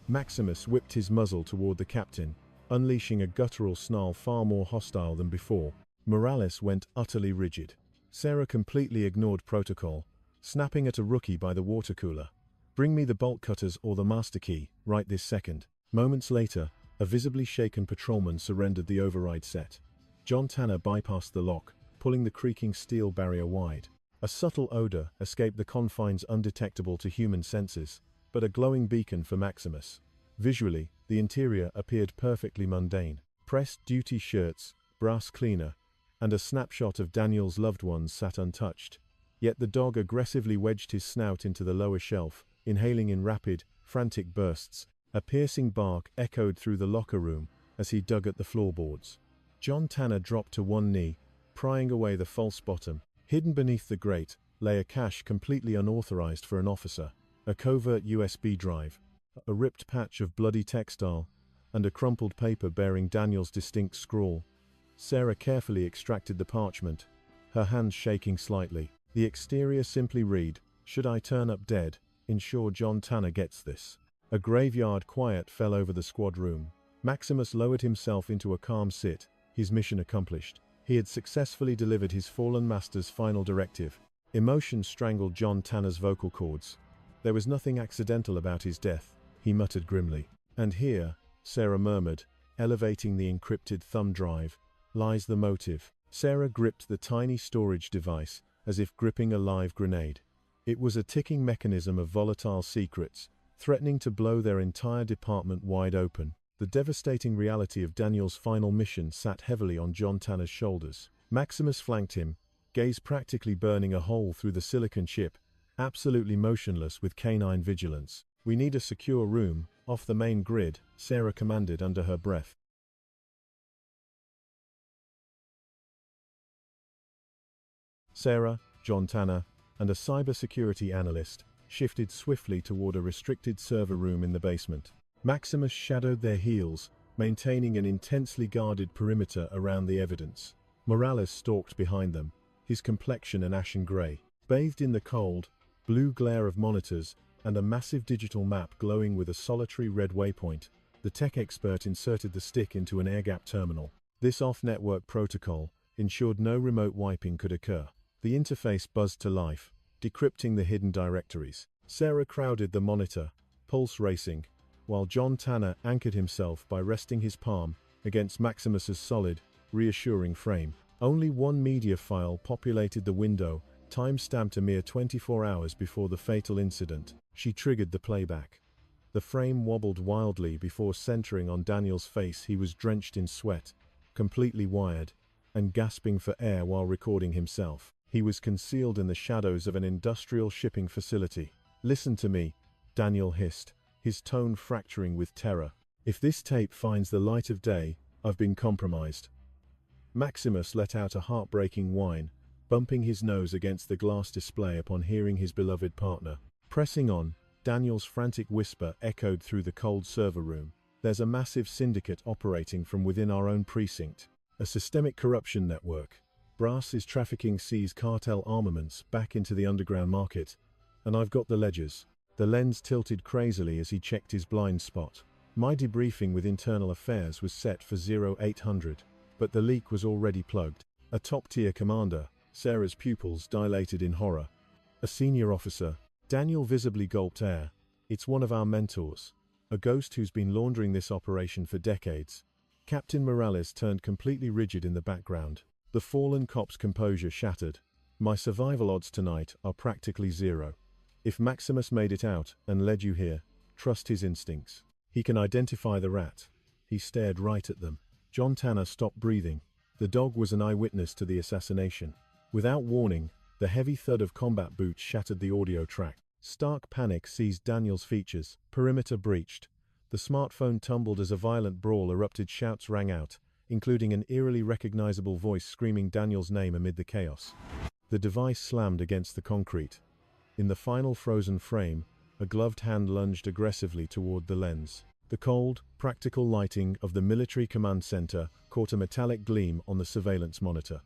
[SPEAKER 1] Maximus whipped his muzzle toward the captain, unleashing a guttural snarl far more hostile than before. Morales went utterly rigid. Sarah completely ignored protocol, snapping at a rookie by the water cooler. "Bring me the bolt cutters or the master key, right this second." Moments later, a visibly shaken patrolman surrendered the override set. John Tanner bypassed the lock, pulling the creaking steel barrier wide. A subtle odor escaped the confines undetectable to human senses, but a glowing beacon for Maximus. Visually, the interior appeared perfectly mundane. Pressed duty shirts, brass cleaner, and a snapshot of Daniel's loved ones sat untouched. Yet the dog aggressively wedged his snout into the lower shelf, inhaling in rapid, frantic bursts. A piercing bark echoed through the locker room as he dug at the floorboards. John Tanner dropped to one knee, prying away the false bottom. Hidden beneath the grate lay a cache completely unauthorized for an officer, a covert USB drive, a ripped patch of bloody textile, and a crumpled paper bearing Daniel's distinct scrawl. Sarah carefully extracted the parchment, her hands shaking slightly. The exterior simply read, "Should I turn up dead, ensure John Tanner gets this." A graveyard quiet fell over the squad room. Maximus lowered himself into a calm sit, his mission accomplished. He had successfully delivered his fallen master's final directive. Emotion strangled John Tanner's vocal cords. There was nothing accidental about his death, he muttered grimly. "And here," Sarah murmured, elevating the encrypted thumb drive, "lies the motive." Sarah gripped the tiny storage device, as if gripping a live grenade. It was a ticking mechanism of volatile secrets, threatening to blow their entire department wide open. The devastating reality of Daniel's final mission sat heavily on John Tanner's shoulders. Maximus flanked him, gaze practically burning a hole through the silicon chip, absolutely motionless with canine vigilance. "We need a secure room, off the main grid," Sarah commanded under her breath. Sarah, John Tanner, and a cybersecurity analyst shifted swiftly toward a restricted server room in the basement. Maximus shadowed their heels, maintaining an intensely guarded perimeter around the evidence. Morales stalked behind them, his complexion an ashen gray, bathed in the cold, blue glare of monitors and a massive digital map glowing with a solitary red waypoint. The tech expert inserted the stick into an air-gap terminal. This off-network protocol ensured no remote wiping could occur. The interface buzzed to life, decrypting the hidden directories. Sarah crowded the monitor, pulse racing, while John Tanner anchored himself by resting his palm against Maximus's solid, reassuring frame. Only one media file populated the window, time-stamped a mere 24 hours before the fatal incident. She triggered the playback. The frame wobbled wildly before centering on Daniel's face. He was drenched in sweat, completely wired, and gasping for air while recording himself. He was concealed in the shadows of an industrial shipping facility. "Listen to me," Daniel hissed, his tone fracturing with terror. "If this tape finds the light of day, I've been compromised." Maximus let out a heartbreaking whine, bumping his nose against the glass display upon hearing his beloved partner. Pressing on, Daniel's frantic whisper echoed through the cold server room. "There's a massive syndicate operating from within our own precinct. A systemic corruption network. Brass is trafficking C's cartel armaments back into the underground market, and I've got the ledgers." The lens tilted crazily as he checked his blind spot. My debriefing with internal affairs was set for 0800, but the leak was already plugged. A top-tier commander, Sarah's pupils dilated in horror. A senior officer, Daniel visibly gulped air. It's one of our mentors. A ghost who's been laundering this operation for decades. Captain Morales turned completely rigid in the background. The fallen cop's composure shattered. My survival odds tonight are practically zero. If Maximus made it out and led you here, trust his instincts. He can identify the rat. He stared right at them. John Tanner stopped breathing. The dog was an eyewitness to the assassination. Without warning, the heavy thud of combat boots shattered the audio track. Stark panic seized Daniel's features. Perimeter breached. The smartphone tumbled as a violent brawl erupted. Shouts rang out, including an eerily recognizable voice screaming Daniel's name amid the chaos. The device slammed against the concrete. In the final frozen frame, a gloved hand lunged aggressively toward the lens. The cold, practical lighting of the military command center caught a metallic gleam on the surveillance monitor.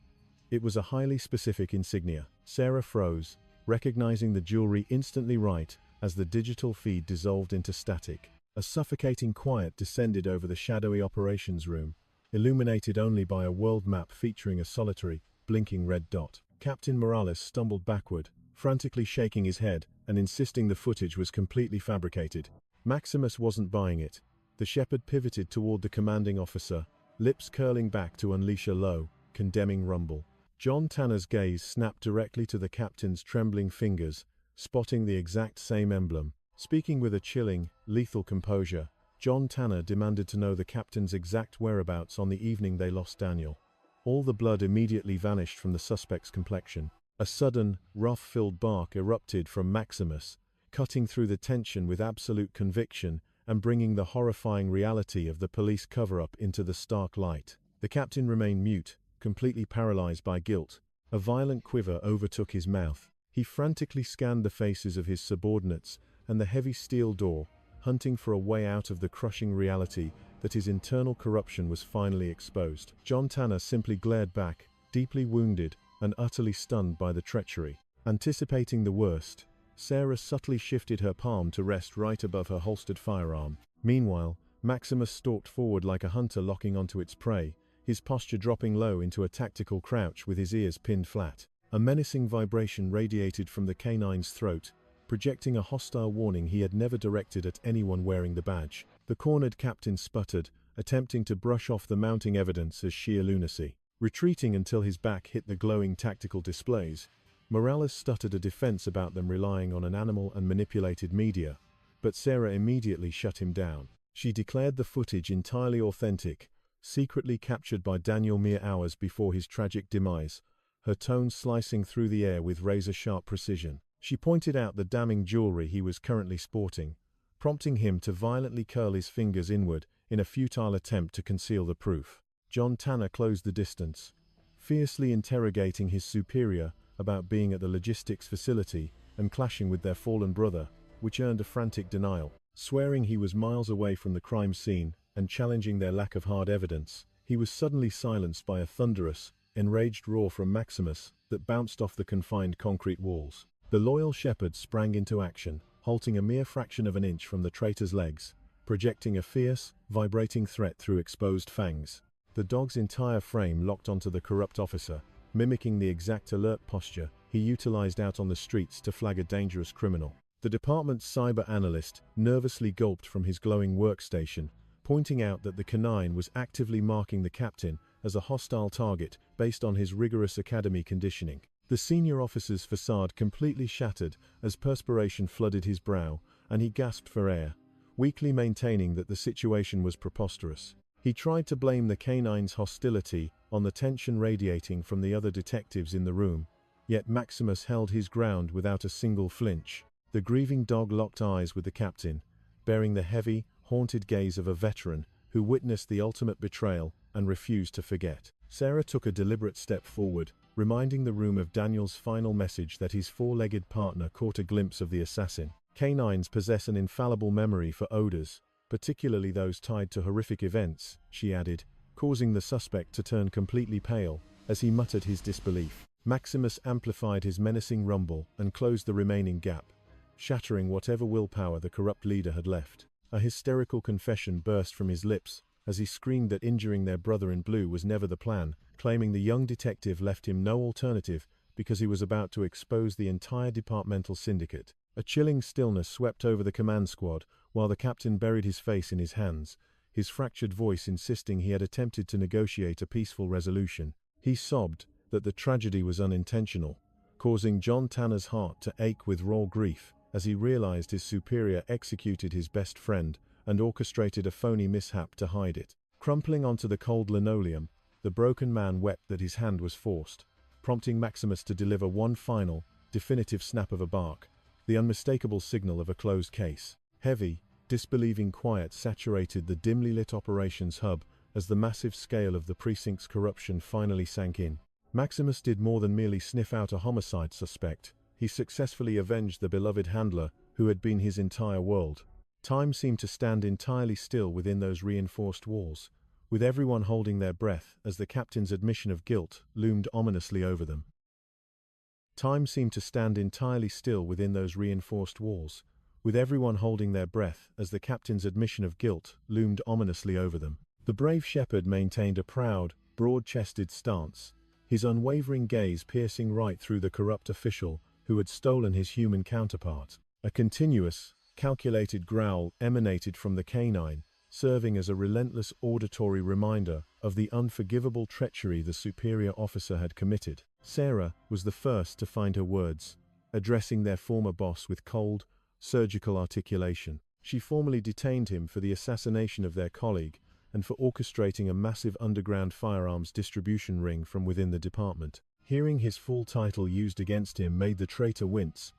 [SPEAKER 1] It was a highly specific insignia. Sarah froze, recognizing the jewelry instantly right as the digital feed dissolved into static. A suffocating quiet descended over the shadowy operations room, illuminated only by a world map featuring a solitary, blinking red dot. Captain Morales stumbled backward, frantically shaking his head and insisting the footage was completely fabricated. Maximus wasn't buying it. The shepherd pivoted toward the commanding officer, lips curling back to unleash a low, condemning rumble. John Tanner's gaze snapped directly to the captain's trembling fingers, spotting the exact same emblem. Speaking with a chilling, lethal composure, John Tanner demanded to know the captain's exact whereabouts on the evening they lost Daniel. All the blood immediately vanished from the suspect's complexion. A sudden, wrath-filled bark erupted from Maximus, cutting through the tension with absolute conviction and bringing the horrifying reality of the police cover-up into the stark light. The captain remained mute, completely paralyzed by guilt. A violent quiver overtook his mouth. He frantically scanned the faces of his subordinates and the heavy steel door, hunting for a way out of the crushing reality that his internal corruption was finally exposed. John Tanner simply glared back, deeply wounded and utterly stunned by the treachery. Anticipating the worst, Sarah subtly shifted her palm to rest right above her holstered firearm. Meanwhile, Maximus stalked forward like a hunter locking onto its prey, his posture dropping low into a tactical crouch with his ears pinned flat. A menacing vibration radiated from the canine's throat, projecting a hostile warning he had never directed at anyone wearing the badge. The cornered captain sputtered, attempting to brush off the mounting evidence as sheer lunacy. Retreating until his back hit the glowing tactical displays, Morales stuttered a defense about them relying on an animal and manipulated media, but Sarah immediately shut him down. She declared the footage entirely authentic, secretly captured by Daniel mere hours before his tragic demise, her tone slicing through the air with razor-sharp precision. She pointed out the damning jewelry he was currently sporting, prompting him to violently curl his fingers inward in a futile attempt to conceal the proof. John Tanner closed the distance, fiercely interrogating his superior about being at the logistics facility and clashing with their fallen brother, which earned a frantic denial. Swearing he was miles away from the crime scene and challenging their lack of hard evidence, he was suddenly silenced by a thunderous, enraged roar from Maximus that bounced off the confined concrete walls. The loyal shepherd sprang into action, halting a mere fraction of an inch from the traitor's legs, projecting a fierce, vibrating threat through exposed fangs. The dog's entire frame locked onto the corrupt officer, mimicking the exact alert posture he utilized out on the streets to flag a dangerous criminal. The department's cyber analyst nervously gulped from his glowing workstation, pointing out that the canine was actively marking the captain as a hostile target based on his rigorous academy conditioning. The senior officer's facade completely shattered as perspiration flooded his brow, and he gasped for air, weakly maintaining that the situation was preposterous. He tried to blame the canine's hostility on the tension radiating from the other detectives in the room, yet Maximus held his ground without a single flinch. The grieving dog locked eyes with the captain, bearing the heavy, haunted gaze of a veteran who witnessed the ultimate betrayal and refused to forget. Sarah took a deliberate step forward, reminding the room of Daniel's final message that his four-legged partner caught a glimpse of the assassin. Canines possess an infallible memory for odors, particularly those tied to horrific events, she added, causing the suspect to turn completely pale as he muttered his disbelief. Maximus amplified his menacing rumble and closed the remaining gap, shattering whatever willpower the corrupt leader had left. A hysterical confession burst from his lips as he screamed that injuring their brother in blue was never the plan, claiming the young detective left him no alternative because he was about to expose the entire departmental syndicate. A chilling stillness swept over the command squad while the captain buried his face in his hands, his fractured voice insisting he had attempted to negotiate a peaceful resolution. He sobbed that the tragedy was unintentional, causing John Tanner's heart to ache with raw grief as he realized his superior executed his best friend and orchestrated a phony mishap to hide it. Crumpling onto the cold linoleum, the broken man wept that his hand was forced, prompting Maximus to deliver one final, definitive snap of a bark, the unmistakable signal of a closed case. Heavy, disbelieving quiet saturated the dimly lit operations hub as the massive scale of the precinct's corruption finally sank in. Maximus did more than merely sniff out a homicide suspect. He successfully avenged the beloved handler who had been his entire world. Time seemed to stand entirely still within those reinforced walls, with everyone holding their breath as the captain's admission of guilt loomed ominously over them. Time seemed to stand entirely still within those reinforced walls, with everyone holding their breath as the captain's admission of guilt loomed ominously over them. The brave shepherd maintained a proud, broad-chested stance, his unwavering gaze piercing right through the corrupt official who had stolen his human counterpart. A continuous, calculated growl emanated from the canine, serving as a relentless auditory reminder of the unforgivable treachery the superior officer had committed. Sarah was the first to find her words, addressing their former boss with cold, surgical articulation. She formally detained him for the assassination of their colleague and for orchestrating a massive underground firearms distribution ring from within the department. Hearing his full title used against him made the traitor wince,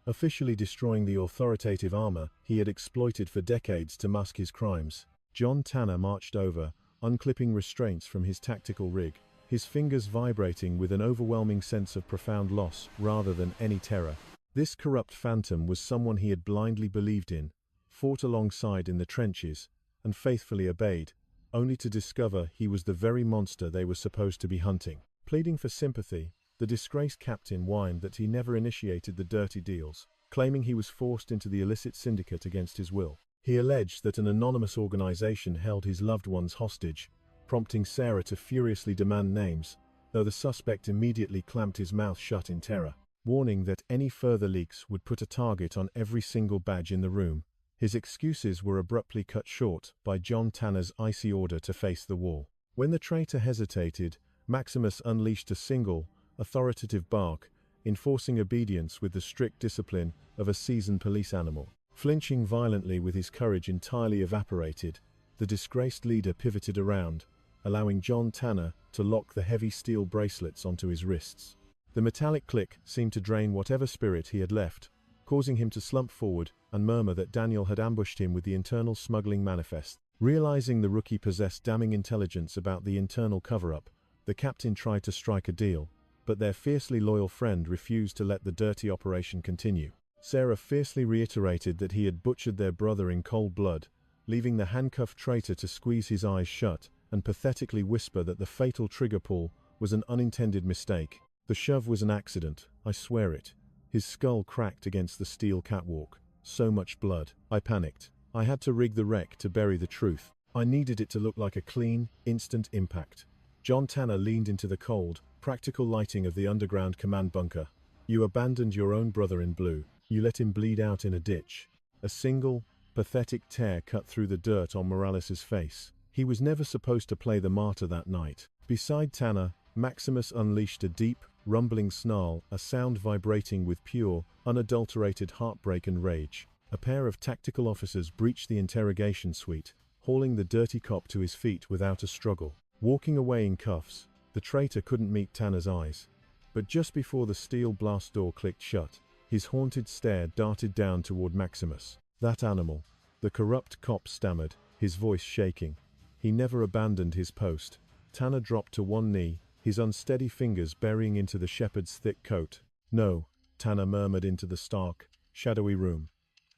[SPEAKER 1] officially destroying the authoritative armor he had exploited for decades to mask his crimes. John Tanner marched over, unclipping restraints from his tactical rig, his fingers vibrating with an overwhelming sense of profound loss rather than any terror. This corrupt phantom was someone he had blindly believed in, fought alongside in the trenches, and faithfully obeyed, only to discover he was the very monster they were supposed to be hunting. Pleading for sympathy, the disgraced captain whined that he never initiated the dirty deals, claiming he was forced into the illicit syndicate against his will. He alleged that an anonymous organization held his loved ones hostage, prompting Sarah to furiously demand names, though the suspect immediately clamped his mouth shut in terror, warning that any further leaks would put a target on every single badge in the room. His excuses were abruptly cut short by John Tanner's icy order to face the wall. When the traitor hesitated, Maximus unleashed a single, authoritative bark, enforcing obedience with the strict discipline of a seasoned police animal. Flinching violently with his courage entirely evaporated, the disgraced leader pivoted around, allowing John Tanner to lock the heavy steel bracelets onto his wrists. The metallic click seemed to drain whatever spirit he had left, causing him to slump forward and murmur that Daniel had ambushed him with the internal smuggling manifest. Realizing the rookie possessed damning intelligence about the internal cover-up, the captain tried to strike a deal, but their fiercely loyal friend refused to let the dirty operation continue. Sarah fiercely reiterated that he had butchered their brother in cold blood, leaving the handcuffed traitor to squeeze his eyes shut and pathetically whisper that the fatal trigger pull was an unintended mistake. The shove was an accident, I swear it. His skull cracked against the steel catwalk. So much blood. I panicked. I had to rig the wreck to bury the truth. I needed it to look like a clean, instant impact. John Tanner leaned into the cold, practical lighting of the underground command bunker. You abandoned your own brother in blue. You let him bleed out in a ditch. A single, pathetic tear cut through the dirt on Morales' face. He was never supposed to play the martyr that night. Beside Tanner, Maximus unleashed a deep, rumbling snarl, a sound vibrating with pure, unadulterated heartbreak and rage. A pair of tactical officers breached the interrogation suite, hauling the dirty cop to his feet without a struggle. Walking away in cuffs, the traitor couldn't meet Tanner's eyes. But just before the steel blast door clicked shut, his haunted stare darted down toward Maximus. That animal, the corrupt cop stammered, his voice shaking. He never abandoned his post. Tanner dropped to one knee, his unsteady fingers burying into the shepherd's thick coat. No, Tanner murmured into the stark, shadowy room.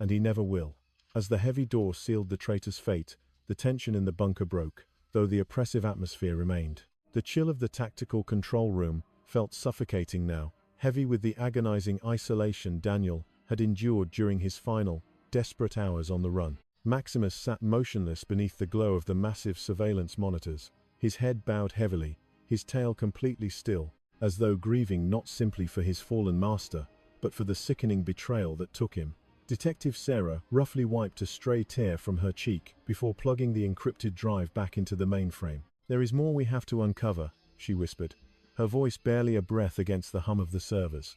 [SPEAKER 1] And he never will. As the heavy door sealed the traitor's fate, the tension in the bunker broke, though the oppressive atmosphere remained. The chill of the tactical control room felt suffocating now, heavy with the agonizing isolation Daniel had endured during his final, desperate hours on the run. Maximus sat motionless beneath the glow of the massive surveillance monitors, his head bowed heavily, his tail completely still, as though grieving not simply for his fallen master, but for the sickening betrayal that took him. Detective Sarah roughly wiped a stray tear from her cheek before plugging the encrypted drive back into the mainframe. "There is more we have to uncover," she whispered, her voice barely a breath against the hum of the servers.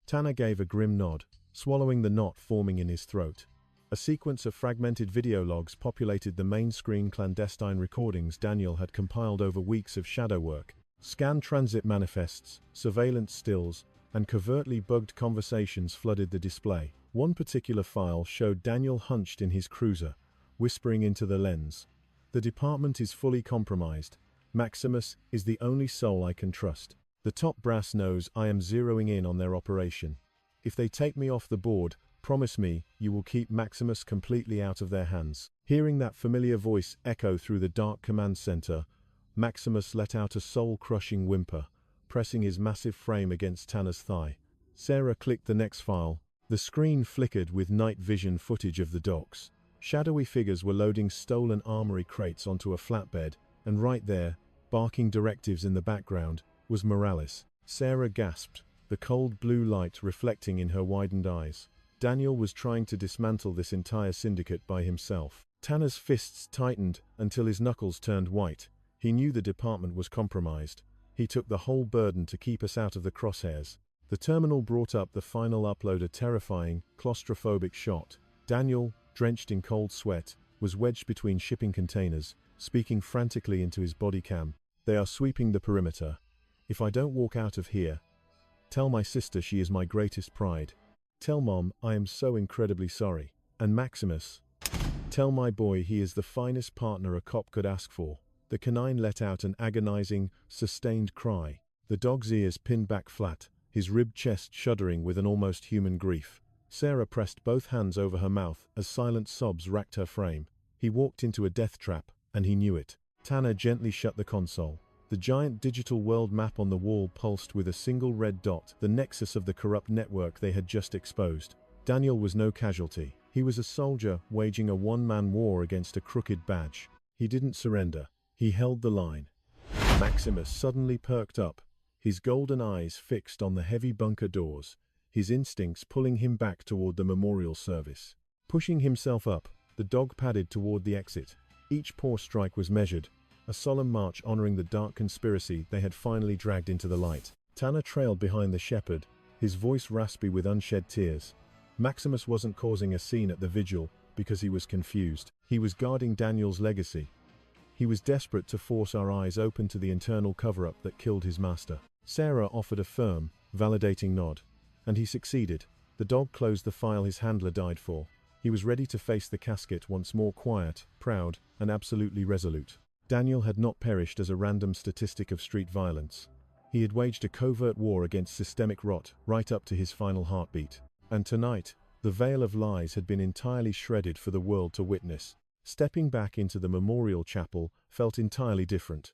[SPEAKER 1] Tanner gave a grim nod, swallowing the knot forming in his throat. A sequence of fragmented video logs populated the main screen clandestine recordings Daniel had compiled over weeks of shadow work. Scanned transit manifests, surveillance stills, and covertly bugged conversations flooded the display. One particular file showed Daniel hunched in his cruiser, whispering into the lens. "The department is fully compromised. Maximus is the only soul I can trust. The top brass knows I am zeroing in on their operation. If they take me off the board, promise me you will keep Maximus completely out of their hands." Hearing that familiar voice echo through the dark command center, Maximus let out a soul-crushing whimper, pressing his massive frame against Tanner's thigh. Sarah clicked the next file. The screen flickered with night vision footage of the docks. Shadowy figures were loading stolen armory crates onto a flatbed, and right there, barking directives in the background, was Morales. Sarah gasped, the cold blue light reflecting in her widened eyes. Daniel was trying to dismantle this entire syndicate by himself. Tanner's fists tightened until his knuckles turned white. He knew the department was compromised. He took the whole burden to keep us out of the crosshairs. The terminal brought up the final upload, a terrifying, claustrophobic shot. Daniel, drenched in cold sweat, was wedged between shipping containers, speaking frantically into his body cam. "They are sweeping the perimeter. If I don't walk out of here, tell my sister she is my greatest pride. Tell Mom I am so incredibly sorry. And Maximus, tell my boy he is the finest partner a cop could ask for." The canine let out an agonizing, sustained cry, the dog's ears pinned back flat, his ribbed chest shuddering with an almost human grief. Sarah pressed both hands over her mouth as silent sobs racked her frame. He walked into a death trap, and he knew it. Tanner gently shut the console. The giant digital world map on the wall pulsed with a single red dot, the nexus of the corrupt network they had just exposed. Daniel was no casualty. He was a soldier waging a one-man war against a crooked badge. He didn't surrender. He held the line. Maximus suddenly perked up, his golden eyes fixed on the heavy bunker doors, his instincts pulling him back toward the memorial service. Pushing himself up, the dog padded toward the exit. Each paw strike was measured, a solemn march honoring the dark conspiracy they had finally dragged into the light. Tanner trailed behind the shepherd, his voice raspy with unshed tears. Maximus wasn't causing a scene at the vigil because he was confused. He was guarding Daniel's legacy. He was desperate to force our eyes open to the internal cover-up that killed his master. Sarah offered a firm, validating nod, and he succeeded. The dog closed the file his handler died for. He was ready to face the casket once more, quiet, proud, and absolutely resolute. Daniel had not perished as a random statistic of street violence. He had waged a covert war against systemic rot right up to his final heartbeat. And tonight, the veil of lies had been entirely shredded for the world to witness. Stepping back into the memorial chapel felt entirely different.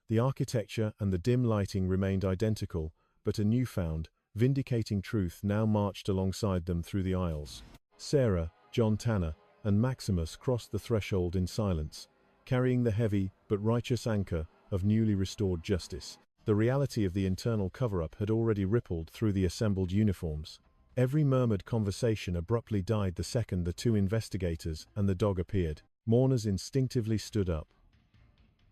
[SPEAKER 1] The architecture and the dim lighting remained identical, but a newfound, vindicating truth now marched alongside them through the aisles. Sarah, John Tanner, and Maximus crossed the threshold in silence, carrying the heavy but righteous anchor of newly restored justice. The reality of the internal cover-up had already rippled through the assembled uniforms. Every murmured conversation abruptly died the second the two investigators and the dog appeared. Mourners instinctively stood up.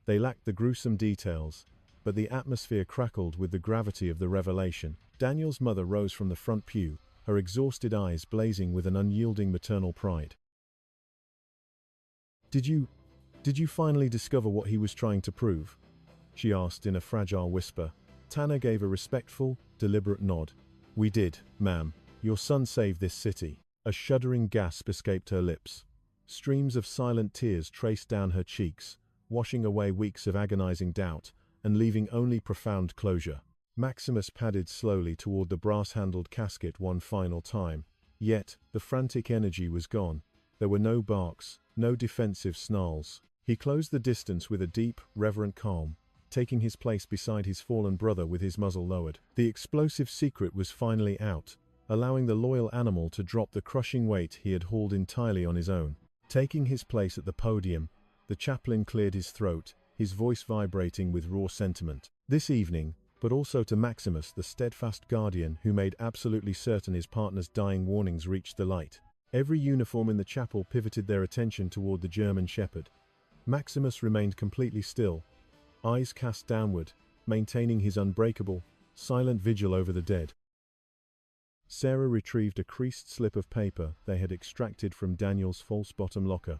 [SPEAKER 1] They lacked the gruesome details, but the atmosphere crackled with the gravity of the revelation. Daniel's mother rose from the front pew, her exhausted eyes blazing with an unyielding maternal pride. Did you finally discover what he was trying to prove?" she asked in a fragile whisper. Tanner gave a respectful, deliberate nod. "We did, ma'am. Your son saved this city." A shuddering gasp escaped her lips. Streams of silent tears traced down her cheeks, washing away weeks of agonizing doubt and leaving only profound closure. Maximus padded slowly toward the brass-handled casket one final time. Yet, the frantic energy was gone. There were no barks, no defensive snarls. He closed the distance with a deep, reverent calm, taking his place beside his fallen brother with his muzzle lowered. The explosive secret was finally out. allowing the loyal animal to drop the crushing weight he had hauled entirely on his own. Taking his place at the podium, the chaplain cleared his throat, his voice vibrating with raw sentiment. This evening, but also to Maximus, the steadfast guardian who made absolutely certain his partner's dying warnings reached the light. Every uniform in the chapel pivoted their attention toward the German shepherd. Maximus remained completely still, eyes cast downward, maintaining his unbreakable, silent vigil over the dead. Sarah retrieved a creased slip of paper they had extracted from Daniel's false-bottom locker.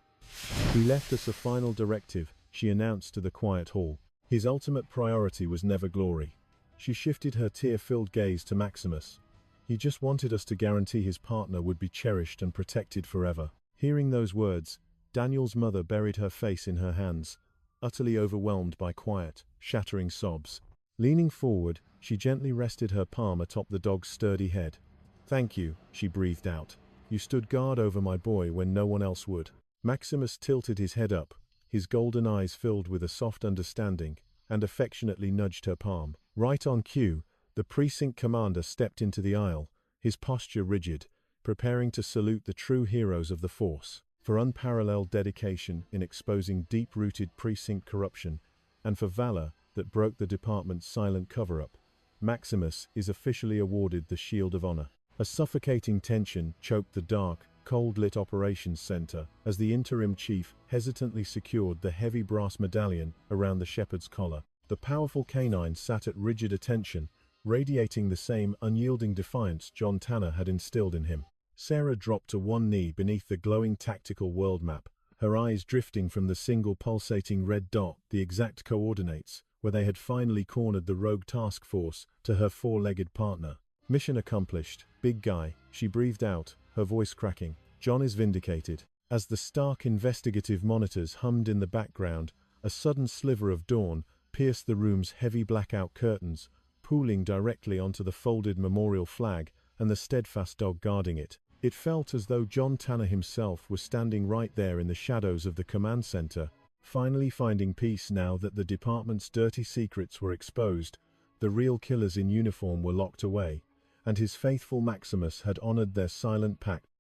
[SPEAKER 1] "He left us a final directive," she announced to the quiet hall. "His ultimate priority was never glory." She shifted her tear-filled gaze to Maximus. "He just wanted us to guarantee his partner would be cherished and protected forever." Hearing those words, Daniel's mother buried her face in her hands, utterly overwhelmed by quiet, shattering sobs. Leaning forward, she gently rested her palm atop the dog's sturdy head. "Thank you," she breathed out. "You stood guard over my boy when no one else would." Maximus tilted his head up, his golden eyes filled with a soft understanding, and affectionately nudged her palm. Right on cue, the precinct commander stepped into the aisle, his posture rigid, preparing to salute the true heroes of the force. For unparalleled dedication in exposing deep-rooted precinct corruption, and for valor that broke the department's silent cover-up, Maximus is officially awarded the Shield of Honor. A suffocating tension choked the dark, cold-lit operations center as the interim chief hesitantly secured the heavy brass medallion around the shepherd's collar. The powerful canine sat at rigid attention, radiating the same unyielding defiance John Tanner had instilled in him. Sarah dropped to one knee beneath the glowing tactical world map, her eyes drifting from the single pulsating red dot, the exact coordinates, where they had finally cornered the rogue task force, to her four-legged partner. "Mission accomplished, big guy," she breathed out, her voice cracking. "John is vindicated." As the stark investigative monitors hummed in the background, a sudden sliver of dawn pierced the room's heavy blackout curtains, pooling directly onto the folded memorial flag and the steadfast dog guarding it. It felt as though John Tanner himself was standing right there in the shadows of the command center, finally finding peace now that the department's dirty secrets were exposed, the real killers in uniform were locked away, and his faithful Maximus had honored their silent pact.